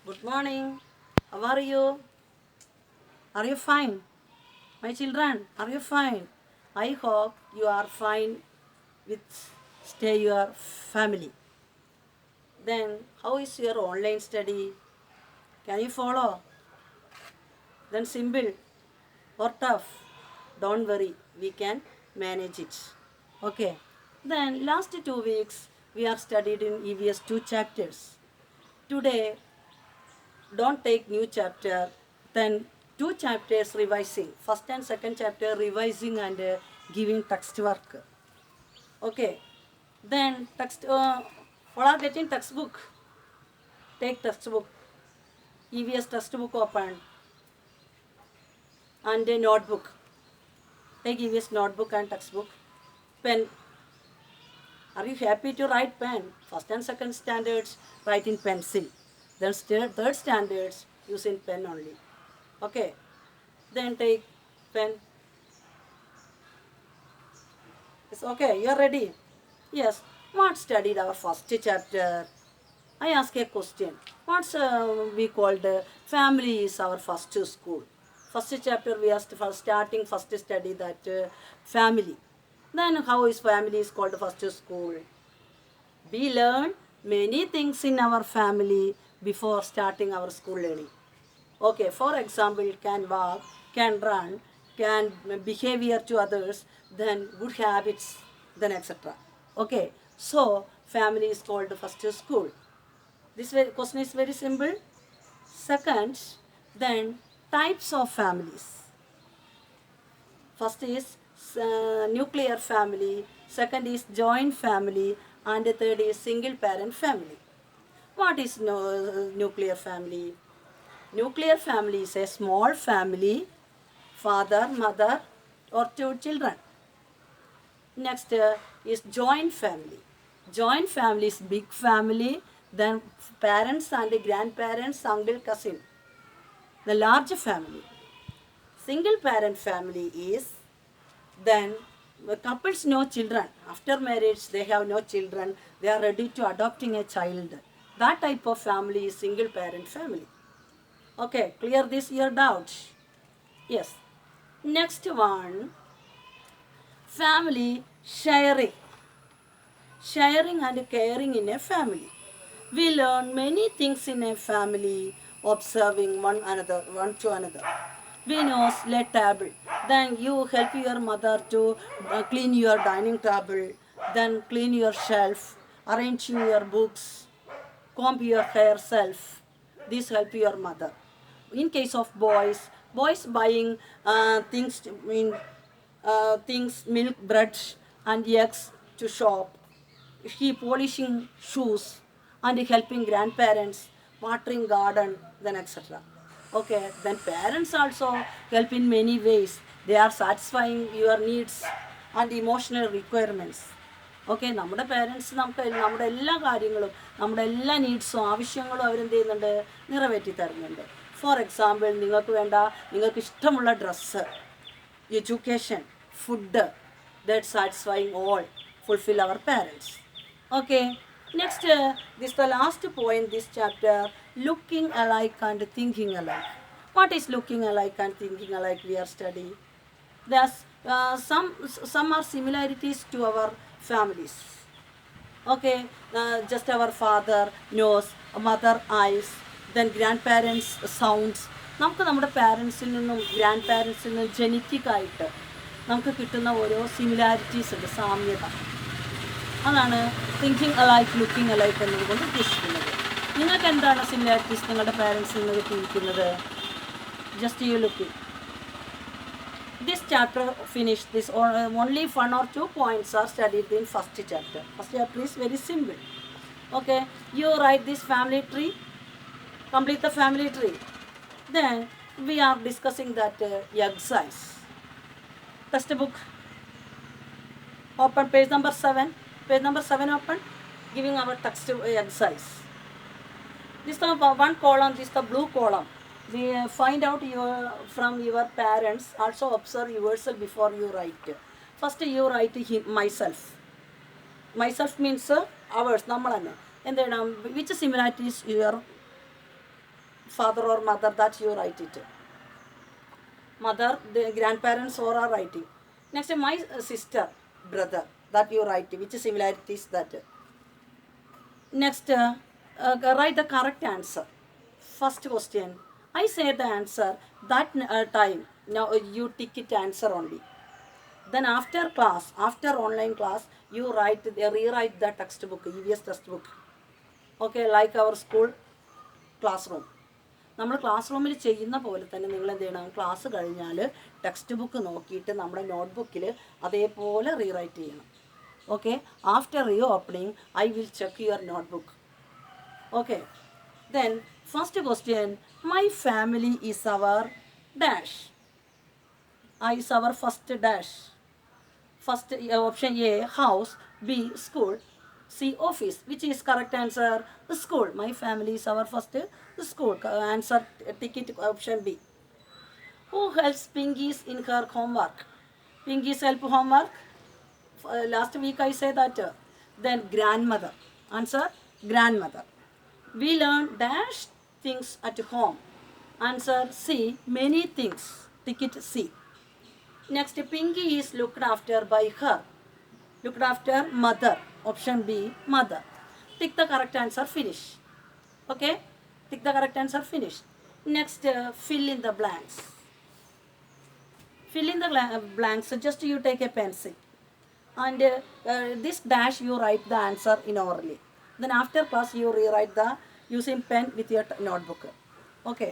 Good morning. How are you? Are you fine? My children, are you fine? I hope you are fine with stay your family. Then how is your online study? Can you follow? Then simple or tough? Don't worry, we can manage it. Okay. Then last 2 weeks we are studied in EVS 2 chapters. Today don't take new chapter, then 2 chapters revising, first and second chapter revising and giving text work. Okay, then text all are getting textbook. Take textbook, EVS textbook open, and a notebook. Take EVS notebook and textbook. Pen. Are you happy to write pen? First and second standards write in pencil, then third standards use in pen only. Okay, then take pen. It's okay, you're ready. Yes, what studied our first chapter? I ask a question. What's we called family is our first school. First chapter we are starting first study that family. Then how is family is called first school? We learn many things in our family before starting our school learning. Okay, for example, can walk, can run, can behavior to others, then good habits, then etc. Okay, so family is called first school. This question is very simple. Second, then types of families. First is nuclear family, second is joint family, and the third is single parent family. What is nuclear family? Nuclear family is a small family, father, mother, or 2 children. Next is joint family. Joint family is big family, then parents and grandparents, uncle, cousin. The large family. Single parent family is then the couples no children. After marriage they have no children. They are ready to adopting a child. That type of family is single parent family. Okay, clear this your doubt? Yes. Next one, family sharing. Sharing and caring in a family. We learn many things in a family, observing one to another. We know let table. Then you help your mother to clean your dining table, then clean your shelf, arrange your books, comb your hair self. This help your mother. In case of boys, boys buying things, milk, bread, and eggs to shop. He polishing shoes and helping grandparents, watering garden, then etc. Okay, then parents also help in many ways. They are satisfying your needs and emotional requirements. Okay നമ്മുടെ parents നമ്മുടെ എല്ലാ കാര്യങ്ങളും നമ്മുടെ എല്ലാ നീഡ്സും ആവശ്യങ്ങളും അവരെന്ത് ചെയ്യുന്നുണ്ട്, നിറവേറ്റി തരുന്നുണ്ട്. ഫോർ എക്സാമ്പിൾ നിങ്ങൾക്ക് ഇഷ്ടമുള്ള dress, education, food, that satisfying all, fulfill our parents. Okay, next, this the last point, this chapter, looking alike and thinking alike. What is looking alike and thinking alike we are studying? There's some are similarities to our families. Okay, just our father nose, mother eyes, then grandparents sounds. നമുക്ക് നമ്മുടെ പാരൻസിൽ നിന്നും grand പാരൻസിൽ നിന്നും ജനറ്റിക്കായിട്ട് നമുക്ക് കിട്ടുന്ന ഓരോ similarities ഉണ്ട്, സാമ്യത. അതാണ് തിങ്കിങ് അലൈക്ക് ലുക്കിംഗ് അലൈക്ക് എന്നതുകൊണ്ട് ഉദ്ദേശിക്കുന്നത്. നിങ്ങൾക്ക് എന്താണ് സിമിലാരിറ്റീസ് നിങ്ങളുടെ പാരൻസിൽ നിന്ന് കിട്ടിയിരിക്കുന്നത്? Just you looking. This chapter finished. This only 1 or 2 points are studied in first chapter. First chapter is very simple. Okay, you write this family tree, complete the family tree. Then we are discussing that exercise. Textbook open, page number 7. Page number 7 open, giving our text exercise. This is the one column, this is the blue column. We find out from your parents. Also observe yourself before you write. First you write myself. Myself means ours, nammalane. And then which similarities your father or mother, that you write it. Mother, the grandparents or are writing. Next, my sister, brother, that you write, which similarities that. Next, write the correct answer. First question, I say the answer that time. Now you tick it answer only. Then after class, after online class, you rewrite the textbook, EVS textbook. Okay, like our school classroom. നമ്മൾ class റൂമിൽ ചെയ്യുന്ന പോലെ തന്നെ നിങ്ങൾ എന്ത് ചെയ്യണം, class കഴിഞ്ഞാൽ text book നോക്കിയിട്ട് നമ്മുടെ നോട്ട്ബുക്കിൽ അതേപോലെ റീറൈറ്റ് ചെയ്യണം. Okay, after reopening I will check your notebook. Okay, then first question, my family is our dash. Is our first dash. First option A, house. B, school. C, office. Which is correct answer? School. My family is our first school. Answer ticket option B. Who helps Pinkies in her homework? Pinkies help homework. Last week I said that. Then grandmother. Answer grandmother. We learn dash things at home. Answer C, many things. Ticket C. Next, Pinky is looked after by her. Looked after mother. Option B, mother. Tick the correct answer, finish. Okay? Tick the correct answer, finish. Next, fill in the blanks. Fill in the blanks. So just you take a pencil. And this dash you write the answer in orally. Then after class you rewrite the using pen with your notebook. Okay?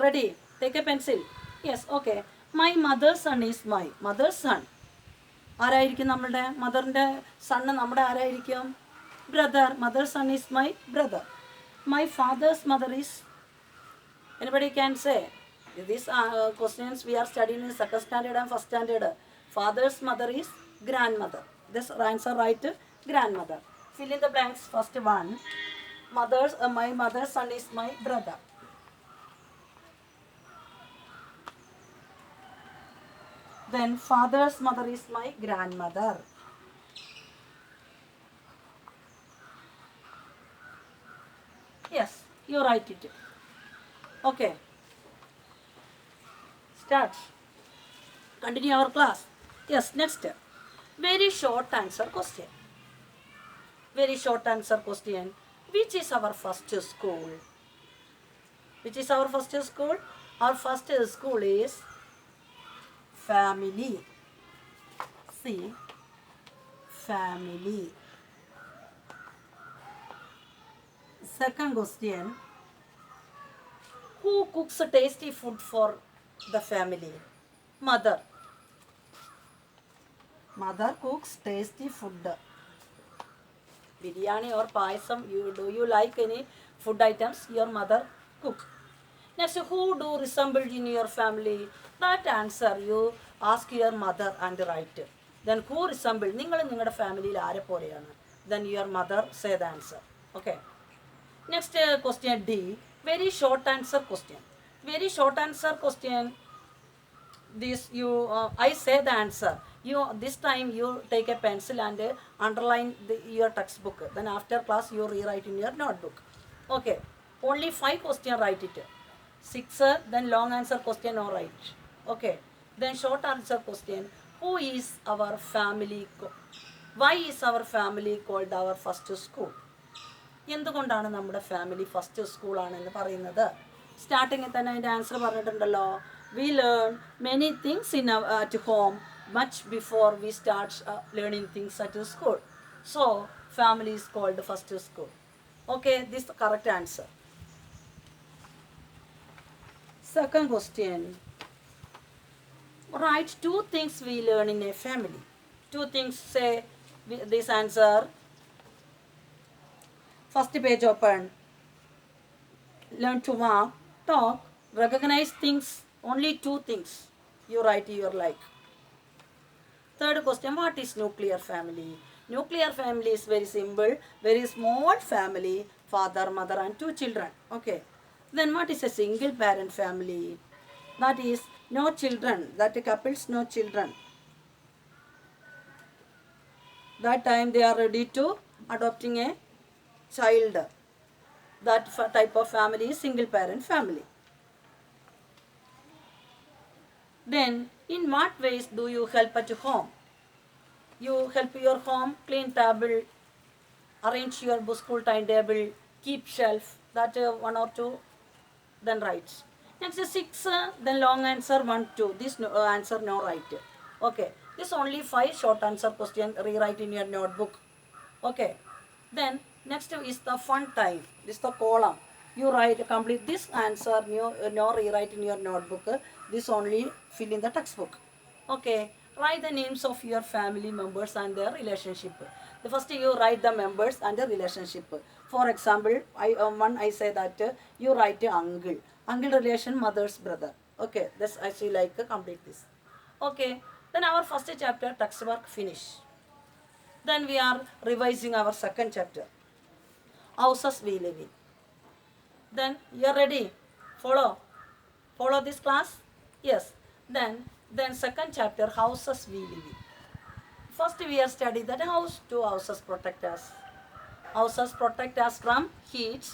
Ready? Take a pencil. Yes, okay. My mother's son is my mother's son. ആരായിരിക്കും നമ്മളുടെ മദറിൻ്റെ son? നമ്മുടെ ആരായിരിക്കും? Brother. Mother's son is my brother. My father's mother is, anybody can say? These questions we are studying in second standard and first standard. Father's mother is grandmother. This answer right, grandmother. Fill in the blanks. First one, mother's, my mother's son is my brother. Then father's mother is my grandmother. Yes, you write it. Okay. Start. Continue our class. Yes, next. Very short answer question. Very short answer question. Which is our first school? Which is our first school? Our first school is family. See, family. Second question, who cooks a tasty food for the family? Mother. Mother cooks tasty food. Biryani or payasam, do you like any food items your mother cook? Next, who do resemble in your family? That answer you ask your mother and write. Then who resemble? നിങ്ങൾ നിങ്ങളുടെ ഫാമിലിയിൽ ആരെ പോലെയാണ്? Then your mother say the answer. Okay. Next question D. Very short answer question. Very short answer question. This you I say the answer. You this time you take a pencil and underline your textbook. Then after class you rewrite in your notebook. Okay. Only 5 question write it. 6, then long answer question no write. Okay. Then short answer question. Who is our family? Why is our family called our first school? എന്തുകൊണ്ടാണ് നമ്മുടെ family first സ്കൂളാണെന്ന് പറയുന്നത്? സ്റ്റാർട്ടിങ്ങിൽ തന്നെ അതിൻ്റെ answer പറഞ്ഞിട്ടുണ്ടല്ലോ. We learn many things in at home much before we start learning things at school. So family is called first school. Okay, this correct answer. Second question. Write 2 things we learn in a family. 2 things, say this answer. First page open. Learn to walk, talk, recognize things. Only 2 things you write your like. Third question, what is nuclear family? Nuclear family is very simple, very small family, father, mother and 2 children. Okay. Then what is a single parent family? That is no children, that couples no children. That time they are ready to adopting a child. That type of family is single parent family. Then, in what ways do you help at home? You help your home, clean table, arrange your school timetable, keep shelf, that one or two, then writes. Next is 6, then long answer 1, 2. This answer no write. Okay, this only 5 short answer question rewrite in your notebook. Okay, then next is the fun time. This is the column. You write complete this answer, no rewrite in your notebook. This only fill in the textbook. Okay, write the names of your family members and their relationship. The first you write the members and the relationship. For example, I say that you write uncle. Uncle relation, mother's brother. Okay, that's I see like complete this. Okay, then our first chapter text work finish. Then we are revising our second chapter. Houses we live in. Then you are ready. Follow this class. Yes. Then second chapter, houses we live in. First we are studying that house. Two houses protect us. Houses protect us from heat,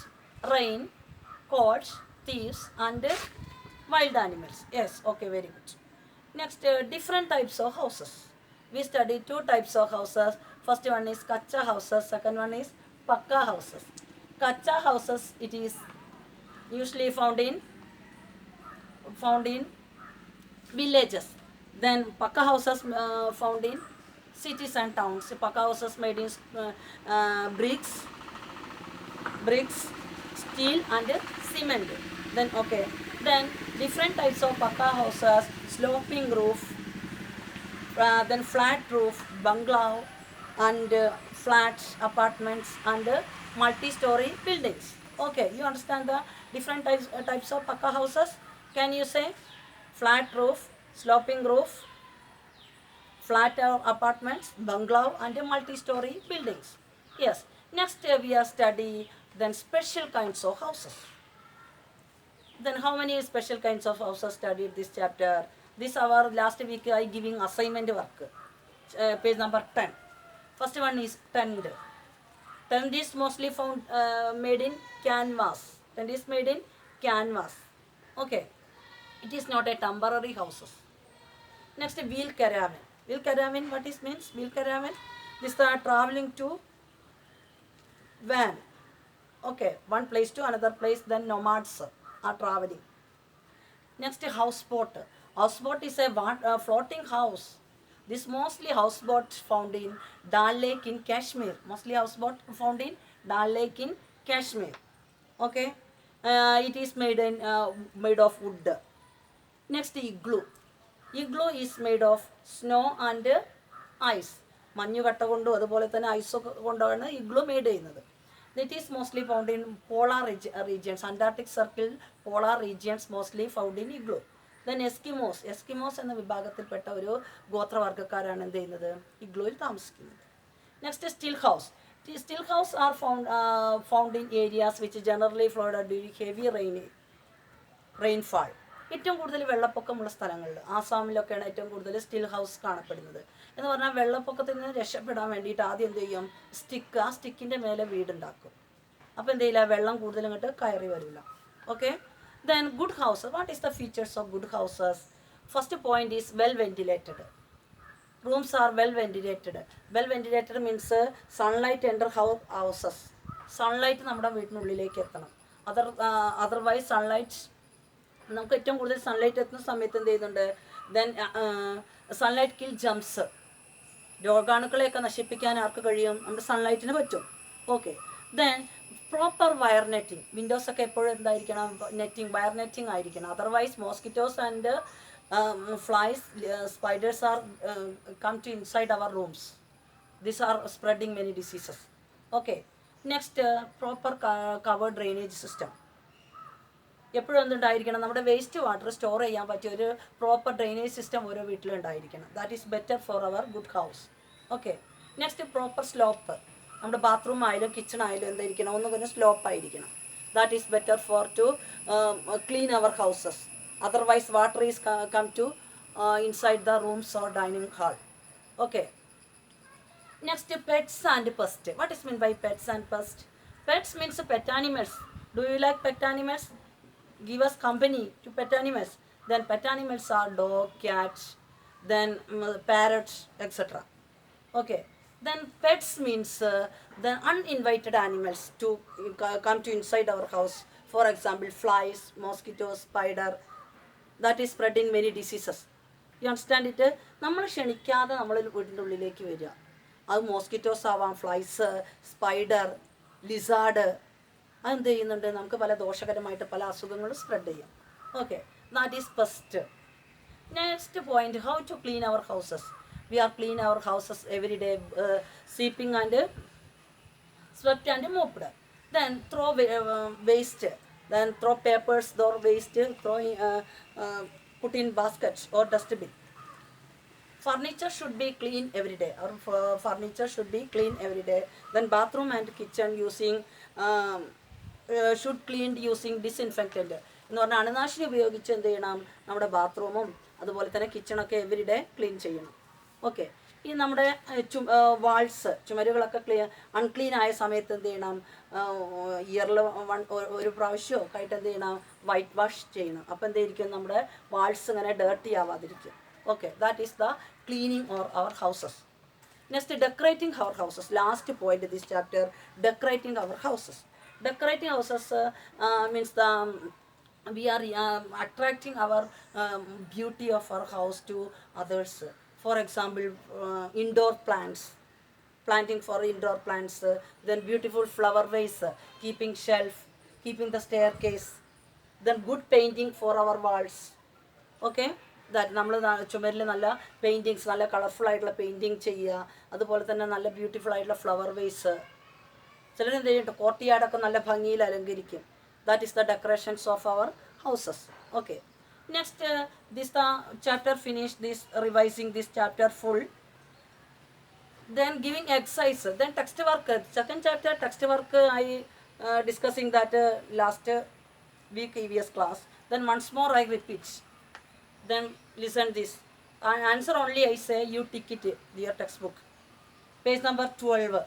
rain, colds, thieves, and wild animals. Yes. Okay. Very good. Next, different types of houses. We study two types of houses. First one is kacha houses. Second one is pakka houses. Kacha houses, it is usually found in villages. Then pakka houses found in cities and towns. Pakka houses made in bricks, steel and cement. Then okay. Then different types of pakka houses, sloping roof, then flat roof, bungalow, and flats, apartments, and multi-story buildings. Okay, you understand the different types of pakka houses? Can you say flat roof, sloping roof, flat apartments, bungalow, and multi-story buildings? Yes. Next we are study then special kinds of houses. Then how many special kinds of houses studied this chapter? This our last week I giving assignment work. Page number 10. First one is tent. Tent is mostly found made in canvas. Tent is made in canvas. Okay. It is not a temporary houses. Next, wheel caravan. Wheel caravan, what is means? Wheel caravan. This is the traveling to van. Okay, one place to another place. Then nomads are traveling. Next, houseboat. Houseboat is a floating house. This mostly houseboat found in Dal Lake in Kashmir. Mostly houseboat found in Dal Lake in Kashmir. Okay, it is made of wood. Next, igloo. Igloo is made of snow and ice. മഞ്ഞ് കട്ട കൊണ്ടും അതുപോലെ തന്നെ ഐസൊക്കെ കൊണ്ടാണ് igloo made ചെയ്യുന്നത്. It is mostly found in polar regions. Antarctic circle polar regions mostly found in igloo. Then Eskimos എന്ന വിഭാഗത്തിൽപ്പെട്ട ഒരു ഗോത്രവർഗ്ഗക്കാരാണ് എന്ത് ചെയ്യുന്നത്, ഇഗ്ലൂയിൽ താമസിക്കുന്നത്. Next, still house. Still house are found in areas which generally flooded during heavy rainfall. ഏറ്റവും കൂടുതൽ വെള്ളപ്പൊക്കമുള്ള സ്ഥലങ്ങളിൽ ആസാമിലൊക്കെയാണ് ഏറ്റവും കൂടുതൽ സ്റ്റിൽ ഹൗസ് കാണപ്പെടുന്നത്. എന്ന് പറഞ്ഞാൽ വെള്ളപ്പൊക്കത്തിൽ നിന്ന് രക്ഷപ്പെടാൻ വേണ്ടിയിട്ട് ആദ്യം എന്ത് ചെയ്യും, ആ സ്റ്റിക്കിൻ്റെ മേലെ വീടുണ്ടാക്കും. അപ്പോൾ എന്ത് ചെയ്യില്ല, വെള്ളം കൂടുതൽ ഇങ്ങോട്ട് കയറി വരില്ല. Okay. Then good houses. What is the features of good houses? First point is well ventilated. Rooms are well ventilated. Well ventilated means sunlight enter houses. Sunlight നമ്മുടെ വീട്ടിനുള്ളിലേക്ക് എത്തണം. Otherwise sunlight നമുക്ക് ഏറ്റവും കൂടുതൽ സൺലൈറ്റ് എത്തുന്ന സമയത്ത് എന്ത് ചെയ്യുന്നുണ്ട്, ദെൻ സൺലൈറ്റ് കിൽ ജംസ്. രോഗാണുക്കളെയൊക്കെ നശിപ്പിക്കാൻ ആർക്ക് കഴിയും, നമ്മുടെ സൺലൈറ്റിന് പറ്റും. Okay. Then proper wire netting. വിൻഡോസൊക്കെ എപ്പോഴും എന്തായിരിക്കണം, വയർ നെറ്റിംഗ് ആയിരിക്കണം. Otherwise mosquitoes and flies, spiders are come to inside our rooms. These are spreading many diseases. Okay. Next, proper covered drainage system. എപ്പോഴും എന്തുണ്ടായിരിക്കണം, നമ്മുടെ വേസ്റ്റ് വാട്ടർ സ്റ്റോർ ചെയ്യാൻ പറ്റിയ ഒരു proper drainage system ഓരോ വീട്ടിലുണ്ടായിരിക്കണം. That is better for our good house. Okay. Next, proper slope. നമ്മുടെ bathroom ആയാലും kitchen ആയാലും എന്തായിരിക്കണം, ഒന്നും തന്നെ സ്ലോപ്പ് ആയിരിക്കണം. That is better for to clean our houses. Otherwise water is come to inside the rooms or dining hall. Okay. Next, pets and pests. What is meant by pets and pests? Pets means pet animals. Do you like pet animals? Give us company to pet animals. Then pet animals are dog, cats, then parrots, etc. Okay. Then pets means the uninvited animals to come to inside our house. For example, flies, mosquitoes, spider. That is spreading many diseases. You understand it? നമ്മൾ ക്ഷണിക്കാതെ നമ്മൾ വീടിൻ്റെ ഉള്ളിലേക്ക് വരിക. അത് mosquitoes ആവാം, flies, spider, lizard. അതെന്ത് ചെയ്യുന്നുണ്ട്? നമുക്ക് പല ദോഷകരമായിട്ട് പല അസുഖങ്ങളും സ്പ്രെഡ് ചെയ്യും. Okay, that is first. Next point, how to clean our houses. We are clean our houses every day, sweeping and swept and mopped. Then throw waste, then throw papers or waste, put in baskets or dustbin. Furniture should be clean every day. Our furniture should be clean every day. Then bathroom and kitchen using should cleaned using disinfectant. എന്ന് പറഞ്ഞാൽ അണുനാശിനി ഉപയോഗിച്ച് എന്ത് ചെയ്യണം? നമ്മുടെ ബാത്റൂമും അതുപോലെ തന്നെ കിച്ചണൊക്കെ every day clean ചെയ്യണം. ഓക്കെ. ഈ നമ്മുടെ വാൾസ്, ചുമരുകളൊക്കെ അൺക്ലീൻ ആയ സമയത്ത് എന്ത് ചെയ്യണം? ഇയറിൽ ഒരു പ്രാവശ്യമോ ഒക്കെ ആയിട്ട് എന്ത് ചെയ്യണം? വൈറ്റ് വാഷ് ചെയ്യണം. അപ്പോൾ എന്തായിരിക്കും? നമ്മുടെ വാൾസ് ഇങ്ങനെ ഡേർട്ടി ആവാതിരിക്കും. Okay, that is the cleaning or our houses. Next, decorating our houses. Last point this chapter, decorating our houses. Decorating houses means we are attracting our beauty of our house to others. For example, indoor plants, planting for indoor plants, then beautiful flower vase, keeping shelf, keeping the staircase, then good painting for our walls. Okay, that നമ്മൾ ചുമരിൽ നല്ല paintings, നല്ല colourful ആയിട്ടുള്ള painting ചെയ്യുക. അതുപോലെ തന്നെ നല്ല beautiful ആയിട്ടുള്ള ഫ്ലവർ വേസ്. ചിലരെന്ത് ചെയ്യും? കോർട്ട്യാർഡൊക്കെ നല്ല ഭംഗിയിൽ അലങ്കരിക്കും. That is the decorations of our houses. Okay. Next, this the chapter finished. This revising this chapter full. Then giving exercise. Then text work. Second chapter text work I discussing that last week EVS class. Then once more I repeat. Then listen this. Answer only I say. You tick it your textbook. Page number 12.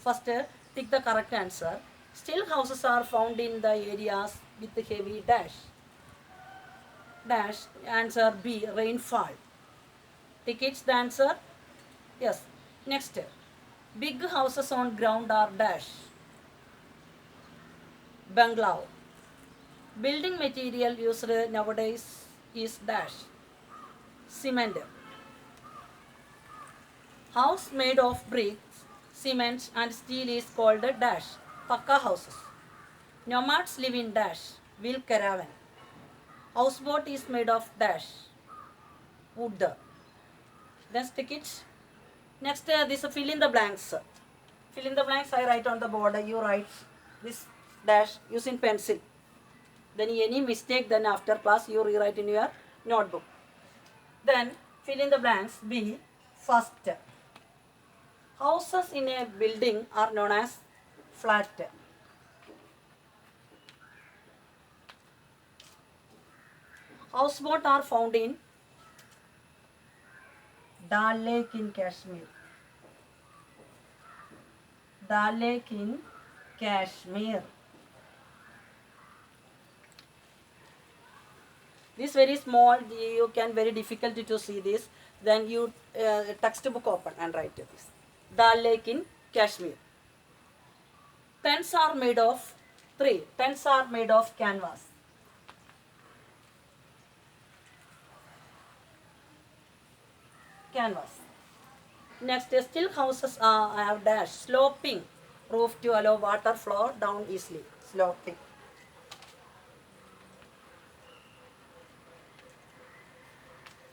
First, tick the correct answer. Still houses are found in the areas with heavy dash. Dash. Answer B, rainfall. Tick it the answer. Yes. Next, big houses on ground are dash. Bungalow. Building material used nowadays is dash. Cement. House made of bricks, cement and steel is called a dash. Pakka houses. Nomads live in dash. Wheel caravan. Houseboat is made of dash. Wood. Then stick it. Next, this fill in the blanks. Fill in the blanks I write on the board. You write this dash using pencil. Then any mistake, then after class you rewrite in your notebook. Then fill in the blanks. B. First. Houses in a building are known as flat. Houseboat are found in Dal Lake in Kashmir. Dal Lake in Kashmir. This very small, you can very difficult to see this. Then you textbook open and write this. Dal Lake in Kashmir. Tents are made of Tents are made of canvas. Canvas. Next, still houses have dash sloping roof to allow water flow down easily. Sloping.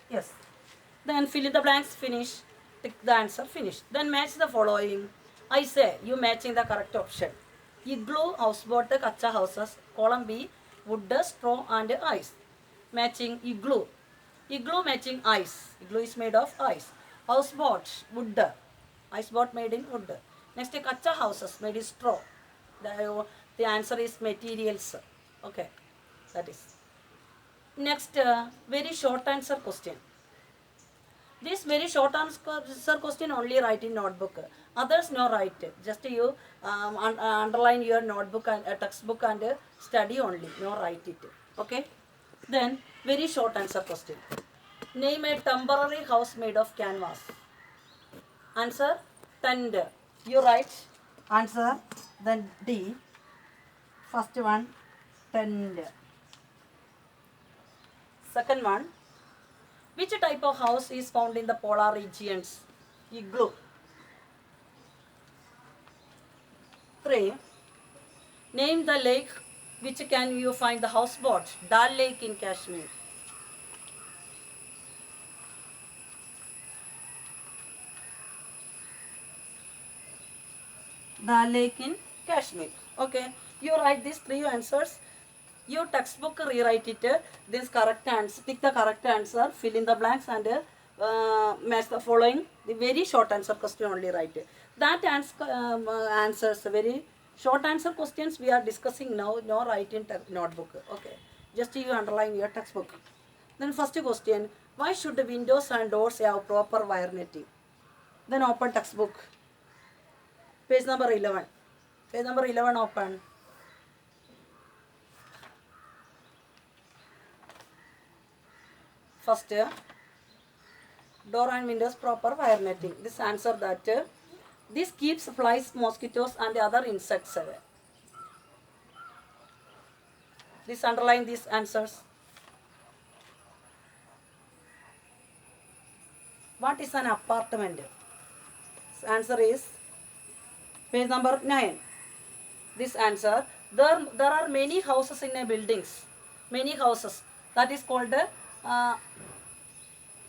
Yes. Then fill in the blanks. Finish. Tick the answer. Finish. Then match the following. I say you matching the correct option. Igloo, houseboat, kacha houses. Column B, wood, straw and ice. Matching igloo. Igloo matching ice. Igloo is made of ice. Houseboat, wood. Iceboat made in wood. Next, kacha houses made in straw. The answer is materials. Okay, that is. Next, very short answer question. This very short answer question only write in notebook. Others no write. Just you underline your notebook and textbook and study only. No write it. Okay. Then very short answer question. Name a temporary house made of canvas. Answer tent. You write answer. Then D. First one tent. Second one. Which type of house is found in the polar regions? Igloo. 3. Name the lake which can you find the houseboat. Dal Lake in Kashmir. Dal Lake in Kashmir. Okay. You write these 3 answers. Your textbook rewrite it. This correct answer. Pick the correct answer. Fill in the blanks and match the following. The very short answer question only write. That answers very short answer questions we are discussing now. No write in notebook. Okay. Just you underline your textbook. Then first question. Why should the windows and doors have proper wire netting? Then open textbook. Page number 11. Page number 11 open. First, door and windows proper wire netting. This answer that this keeps flies, mosquitoes and other insects away. This underline these answers. What is an apartment? This answer is page number 9. This answer. There are many houses in a buildings. Many houses. That is called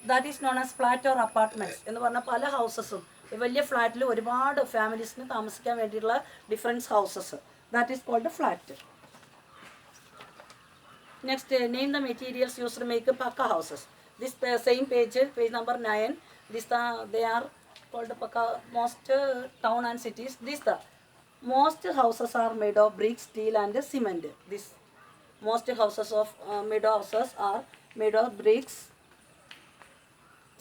that is known as flat or apartments. എന്ന് പറഞ്ഞാൽ പല ഹൗസസും വലിയ ഫ്ലാറ്റിൽ ഒരുപാട് ഫാമിലീസിന് താമസിക്കാൻ വേണ്ടിയിട്ടുള്ള difference houses. That is called flat. Next, name the materials used to make Pakka houses. This same page, page number 9. This they are called Pakka. Most town and cities. Most houses are made of brick, steel, and cement. Most houses of made houses are made of bricks,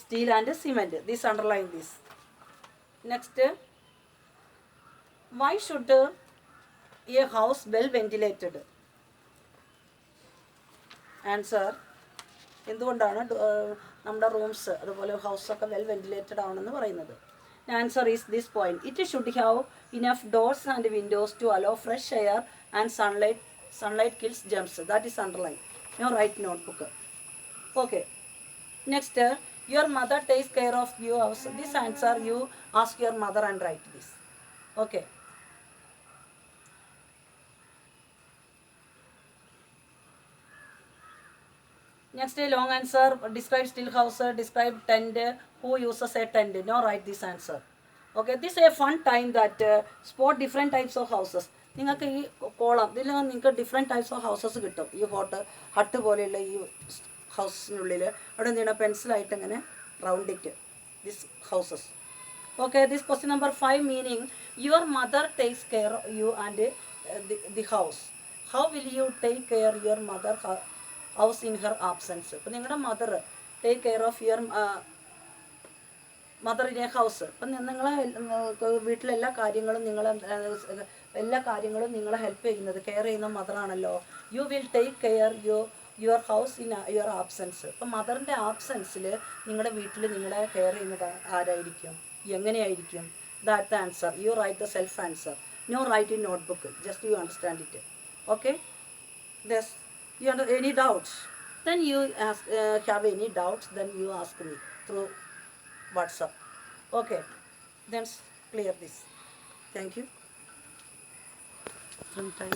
steel, and cement. This underline this. Next, why should a house well ventilated? Answer. എന്തുകൊണ്ടാണ് നമ്മുടെ rooms അതുപോലെ ഹൗസൊക്കെ well ventilated ആവണമെന്ന് പറയുന്നത്? Answer is this point. It should have enough doors and windows to allow fresh air and sunlight. Sunlight kills germs. That is underline. Now write notebook. Okay. Next, your mother takes care of your house. This answer you ask your mother and write this. Okay. Next, long answer. Describe still house. Describe tent. Who uses a tent? Now write this answer. Okay. This is a fun time that spot different types of houses. നിങ്ങൾക്ക് ഈ column ഇതിൽ നിങ്ങൾക്ക് different types of houses കിട്ടും. ഈ hut പോലെയുള്ള ഈ ഹൗസിനുള്ളിൽ അവിടെ എന്ത് ചെയ്യണം, പെൻസിലായിട്ട് ഇങ്ങനെ round it this houses. Okay. This question number 5 meaning your mother takes care you and the house. How will you take care your mother house in her absence? ഇപ്പം നിങ്ങളുടെ mother take care of your mother in a house. അപ്പം നിങ്ങളെ വീട്ടിലെല്ലാ കാര്യങ്ങളും നിങ്ങളെ help ചെയ്യുന്നത് care ചെയ്യുന്ന മദറാണല്ലോ. You will take care your house in your absence. അപ്പം മദറിൻ്റെ ആബ്സെൻസിൽ നിങ്ങളുടെ വീട്ടിൽ നിങ്ങളെ കെയർ ചെയ്യുന്നത് ആരായിരിക്കും, എങ്ങനെയായിരിക്കും? That the answer. You write the self answer. No write in notebook. Just you understand it. Okay. Does you have any doubts, then you have any doubts, then you ask me through WhatsApp. Okay, then clear this. Thank you. Sometime